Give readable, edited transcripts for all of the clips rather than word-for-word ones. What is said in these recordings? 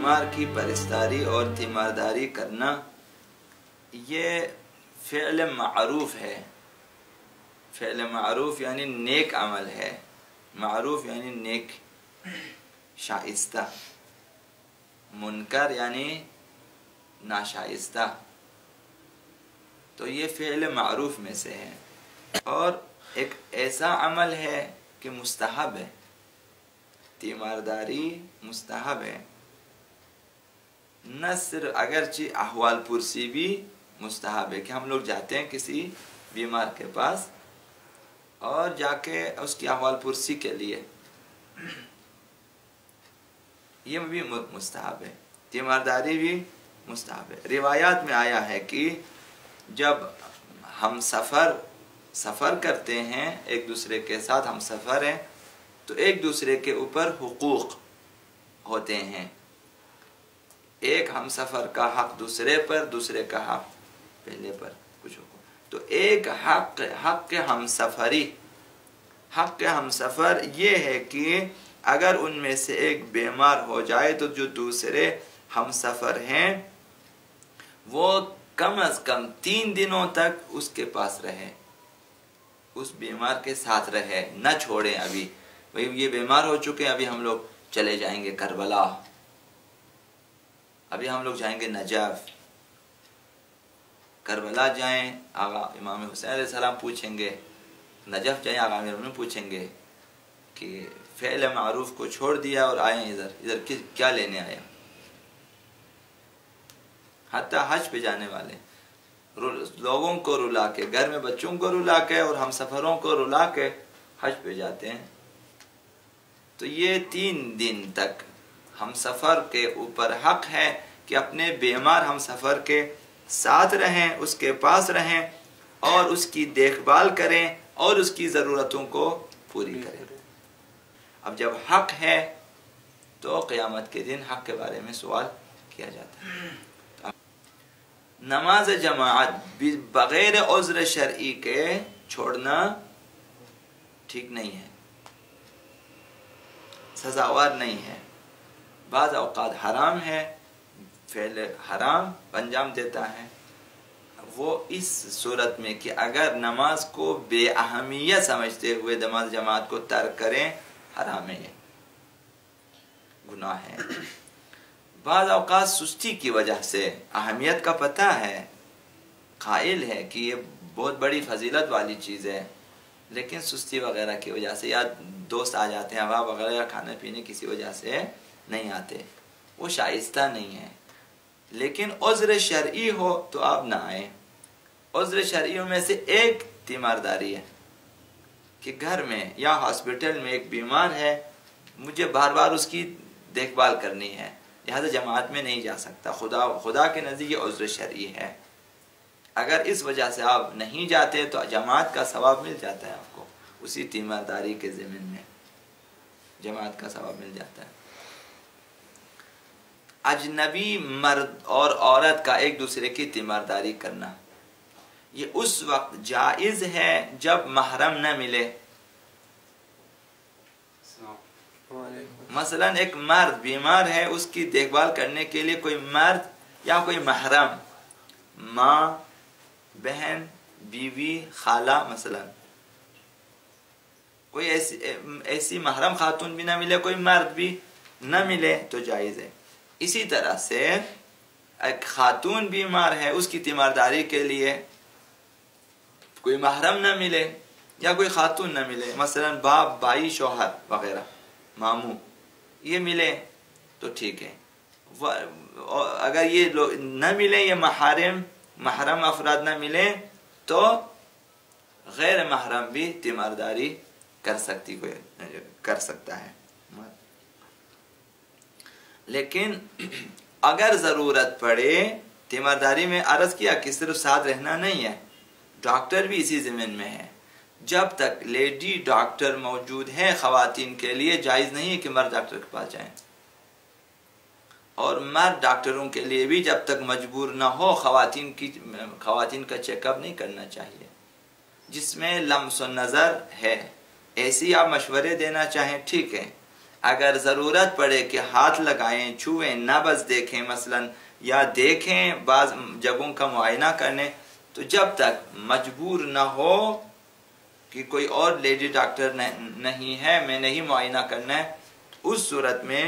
بیمار کی پرستاری اور تیمارداری کرنا یہ فعل معروف ہے. فعل معروف یعنی نیک عمل ہے. معروف یعنی نیک، شائستہ. منکر یعنی ناشائستہ. تو یہ فعل معروف میں سے ہے، اور ایک ایسا عمل ہے کہ مستحب ہے. تیمارداری مستحب ہے. نہ صرف اگرچہ احوال پرسی بھی مستحب ہے کہ ہم لوگ جاتے ہیں کسی بیمار کے پاس اور جا کے اس کی احوال پرسی کے لیے، یہ بھی مستحب ہے. تیمارداری بھی مستحب ہے. روایات میں آیا ہے کہ جب ہم سفر کرتے ہیں، ایک دوسرے کے ساتھ ہم سفر ہیں، تو ایک دوسرے کے اوپر حقوق ہوتے ہیں. ایک ہم سفر کا حق دوسرے پر، دوسرے کا حق پہلے پر کچھ حقوق. تو ایک حق ہم سفر یہ ہے کہ اگر ان میں سے ایک بیمار ہو جائے تو جو دوسرے ہم سفر ہیں وہ کم از کم 3 دنوں تک اس کے پاس رہے، اس بیمار کے ساتھ رہے، نہ چھوڑیں. ابھی یہ بیمار ہو چکے ہیں، ابھی ہم لوگ چلے جائیں گے کربلا، ابھی ہم لوگ جائیں گے نجف. کربلا جائیں، آقا امام حسین علیہ السلام پوچھیں گے. نجف جائیں، آقا امیر المومنین پوچھیں گے کہ فعل معروف کو چھوڑ دیا اور آئے ادھر کیا لینے آیا. حتیٰ حج پہ جانے والے لوگوں کو رلا کے، گھر میں بچوں کو رلا کے اور ہم سفروں کو رلا کے حج پہ جاتے ہیں. تو یہ 3 دن تک ہم سفر کے اوپر حق ہے کہ اپنے بیمار ہم سفر کے ساتھ رہیں، اس کے پاس رہیں اور اس کی دیکھ بھال کریں اور اس کی ضرورتوں کو پوری کریں. اب جب حق ہے تو قیامت کے دن حق کے بارے میں سوال کیا جاتا ہے. نماز جماعت بغیر عذر شرعی کے چھوڑنا ٹھیک نہیں ہے، سزاوار نہیں ہے. بعض اوقات حرام ہے، فعل حرام انجام دیتا ہے. وہ اس صورت میں کہ اگر نماز کو بے اہمیت سمجھتے ہوئے نماز جماعت کو ترک کریں، حرام ہے، گناہ ہے. بعض اوقات سستی کی وجہ سے، اہمیت کا پتہ ہے، قائل ہے کہ یہ بہت بڑی فضیلت والی چیز ہے، لیکن سستی وغیرہ کی وجہ سے یا دوست آ جاتے ہیں ہوا وغیرہ یا کھانے پینے کسی وجہ سے نہیں آتے، وہ شائستہ نہیں ہے. لیکن عذر شرعی ہو تو آپ نہ آئیں. عذر شرعیوں میں سے ایک تیمارداری ہے کہ گھر میں یا ہاسپٹل میں ایک بیمار ہے، مجھے بار بار اس کی دیکھ بھال کرنی ہے، لہذا جماعت میں نہیں جا سکتا. خدا کے نزدیک یہ عذر شرعی ہے. اگر اس وجہ سے آپ نہیں جاتے تو جماعت کا ثواب مل جاتا ہے آپ کو، اسی تیمارداری کے ضمن میں جماعت کا ثواب مل جاتا ہے. اجنبی مرد اور عورت کا ایک دوسرے کی تیمارداری کرنا یہ اس وقت جائز ہے جب محرم نہ ملے. مثلا ایک مرد بیمار ہے، اس کی دیکھ بھال کرنے کے لیے کوئی مرد یا کوئی محرم، ماں، بہن، بیوی، خالہ، مثلا کوئی ایسی محرم خاتون بھی نہ ملے، کوئی مرد بھی نہ ملے تو جائز ہے. اسی طرح سے ایک خاتون بیمار ہے، اس کی تیمارداری کے لیے کوئی محرم نہ ملے یا کوئی خاتون نہ ملے، مثلا باپ، بھائی، شوہر وغیرہ، ماموں، یہ ملے تو ٹھیک ہے. اگر یہ لوگ نہ ملے، یہ محرم افراد نہ ملے تو غیر محرم بھی تیمارداری کر سکتا ہے. لیکن اگر ضرورت پڑے، تیمارداری میں عرض کیا کہ صرف ساتھ رہنا نہیں ہے، ڈاکٹر بھی اسی ضمن میں ہے. جب تک لیڈی ڈاکٹر موجود ہیں خواتین کے لیے، جائز نہیں ہے کہ مرد ڈاکٹر کے پاس جائیں. اور مرد ڈاکٹروں کے لیے بھی جب تک مجبور نہ ہو خواتین کا چیک اپ نہیں کرنا چاہیے. جس میں لمس و نظر ہے، ایسی آپ مشورے دینا چاہیں ٹھیک ہے، اگر ضرورت پڑے کہ ہاتھ لگائیں، چھوئیں، نبض دیکھیں مثلا، یا دیکھیں بعض جگہوں کا معائنہ کرنے، تو جب تک مجبور نہ ہو کہ کوئی اور لیڈی ڈاکٹر نہیں ہے، میں نہیں معائنہ کرنا ہے، اس صورت میں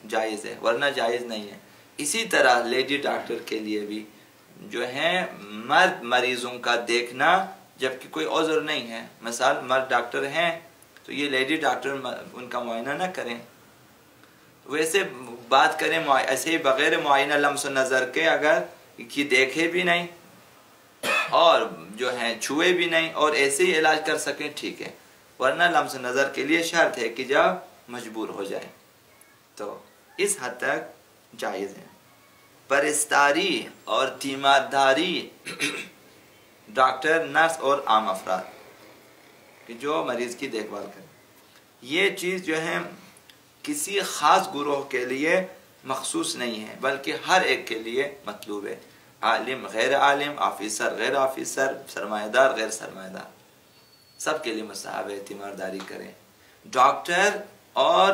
جائز ہے، ورنہ جائز نہیں ہے۔ اسی طرح لیڈی ڈاکٹر کے لیے بھی جو ہے مرد مریضوں کا دیکھنا جبکہ کوئی عذر نہیں ہے، مثال مرد ڈاکٹر ہیں تو یہ لیڈی ڈاکٹر ان کا معائنہ نہ کریں، ویسے بات کریں ایسے ہی بغیر معائنہ لمس و نظر کے، اگر کہ دیکھے بھی نہیں اور جو ہے چھوئے بھی نہیں اور ایسے ہی علاج کر سکیں ٹھیک ہے، ورنہ لمس نظر کے لیے شرط ہے کہ جب مجبور ہو جائے تو اس حد تک جائز ہے۔ پرستاری اور تیمارداری ڈاکٹر، نرس اور عام افراد کہ جو مریض کی دیکھ بھال کریں، یہ چیز جو ہے کسی خاص گروہ کے لیے مخصوص نہیں ہے بلکہ ہر ایک کے لیے مطلوب ہے، عالم غیر عالم، آفیسر غیر آفیسر، سرمایہ دار غیر سرمایہ دار، سب کے لیے مستحب ہے تیمارداری کریں۔ ڈاکٹر اور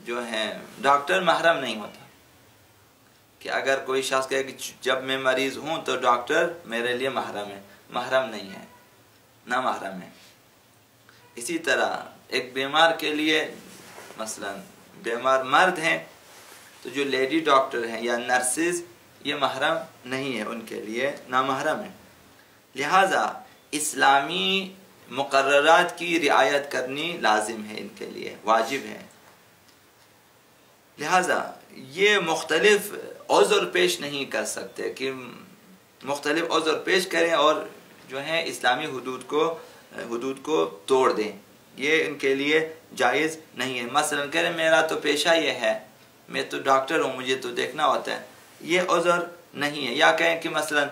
جو ہے ڈاکٹر محرم نہیں ہوتا کہ اگر کوئی شخص کہے کہ جب میں مریض ہوں تو ڈاکٹر میرے لیے محرم ہے، محرم نہیں ہے، نہ محرم ہے۔ اسی طرح ایک بیمار کے لیے مثلا بیمار مرد ہیں تو جو لیڈی ڈاکٹر ہیں یا نرسز یہ محرم نہیں ہے، ان کے لیے نامحرم ہے۔ لہذا اسلامی مقررات کی رعایت کرنی لازم ہے، ان کے لیے واجب ہے۔ لہذا یہ مختلف عذر پیش نہیں کر سکتے کہ مختلف عذر پیش کریں اور جو ہے اسلامی حدود کو توڑ دیں، یہ ان کے لیے جائز نہیں ہے۔ مثلا کہہ رہے میرا تو پیشہ یہ ہے، میں تو ڈاکٹر ہوں، مجھے تو دیکھنا ہوتا ہے، یہ عذر نہیں ہے۔ یا کہیں کہ مثلا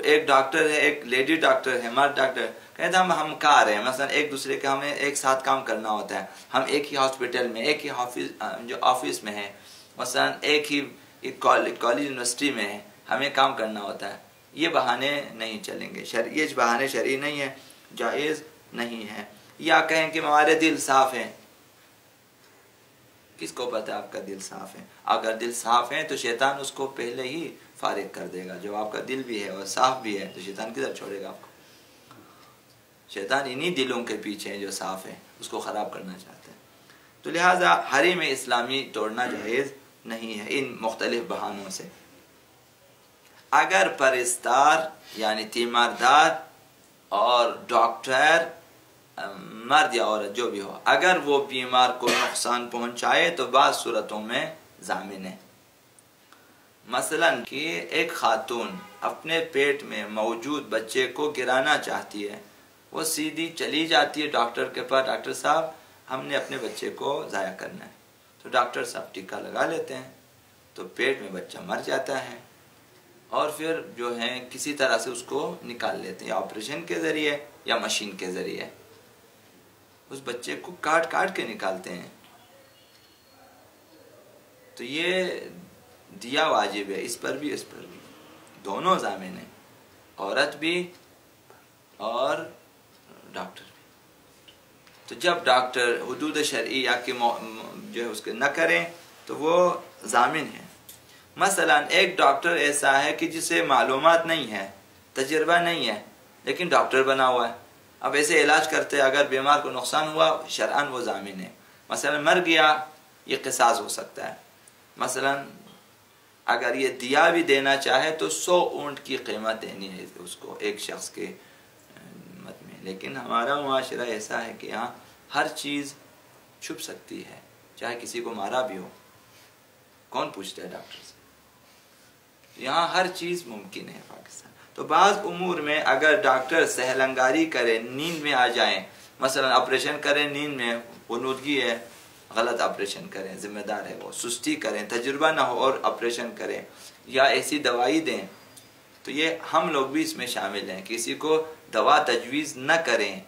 ایک ڈاکٹر ہے، ایک لیڈی ڈاکٹر ہے، مرد ڈاکٹر، کہتے ہیں ہم کار ہیں، مثلا ایک دوسرے کا ہمیں ایک ساتھ کام کرنا ہوتا ہے، ہم ایک ہی ہاسپٹل میں، ایک ہی آفس میں ہیں، مثلا ایک ہی کالج یونیورسٹی میں ہیں، ہمیں کام کرنا ہوتا ہے، یہ بہانے نہیں چلیں گے، یہ بہانے شرعی نہیں ہے، جائز نہیں ہے۔ یا کہیں کہ ہمارے دل صاف ہیں، کس کو پتہ آپ کا دل صاف ہے؟ اگر دل صاف ہے تو شیطان اس کو پہلے ہی فارغ کر دے گا۔ جب آپ کا دل بھی ہے اور صاف بھی ہے تو شیطان کدھر چھوڑے گا آپ کو؟ شیطان انہی دلوں کے پیچھے ہے جو صاف ہے، اس کو خراب کرنا چاہتے ہیں۔ تو لہٰذا حریم اسلامی توڑنا جائز نہیں ہے ان مختلف بہانوں سے۔ اگر پرستار یعنی تیماردار اور ڈاکٹر مرد یا عورت جو بھی ہو، اگر وہ بیمار کو نقصان پہنچائے تو بعض صورتوں میں ضامن ہے۔ مثلا کہ ایک خاتون اپنے پیٹ میں موجود بچے کو گرانا چاہتی ہے، وہ سیدھی چلی جاتی ہے ڈاکٹر کے پاس، ڈاکٹر صاحب ہم نے اپنے بچے کو ضائع کرنا ہے، تو ڈاکٹر صاحب ٹیکا لگا لیتے ہیں تو پیٹ میں بچہ مر جاتا ہے، اور پھر جو ہے کسی طرح سے اس کو نکال لیتے ہیں، یا آپریشن کے ذریعے یا مشین کے ذریعے اس بچے کو کاٹ کاٹ کے نکالتے ہیں۔ تو یہ دیا واجب ہے، اس پر بھی دونوں ضامن ہیں، عورت بھی اور ڈاکٹر بھی۔ تو جب ڈاکٹر حدود شرعیہ کی جو ہے اس کے نہ کریں تو وہ ضامن ہے۔ مثلا ایک ڈاکٹر ایسا ہے کہ جسے معلومات نہیں ہے، تجربہ نہیں ہے، لیکن ڈاکٹر بنا ہوا ہے، اب ایسے علاج کرتے اگر بیمار کو نقصان ہوا شرعاً وہ ضامن ہے۔ مثلا مر گیا، یہ قصاص ہو سکتا ہے۔ مثلا اگر یہ دیا بھی دینا چاہے تو 100 اونٹ کی قیمت دینی ہے اس کو، ایک شخص کے مت میں۔ لیکن ہمارا معاشرہ ایسا ہے کہ یہاں ہر چیز چھپ سکتی ہے، چاہے کسی کو مارا بھی ہو، کون پوچھتا ہے ڈاکٹر سے؟ یہاں ہر چیز ممکن ہے پاکستان۔ تو بعض امور میں اگر ڈاکٹر سہل انگاری کرے، نیند میں آ جائیں، مثلا آپریشن کریں نیند میں، غنودگی ہے، غلط آپریشن کریں، ذمہ دار ہے وہ، سستی کریں، تجربہ نہ ہو اور آپریشن کریں، یا ایسی دوائی دیں، تو یہ ہم لوگ بھی اس میں شامل ہیں، کسی کو دوا تجویز نہ کریں۔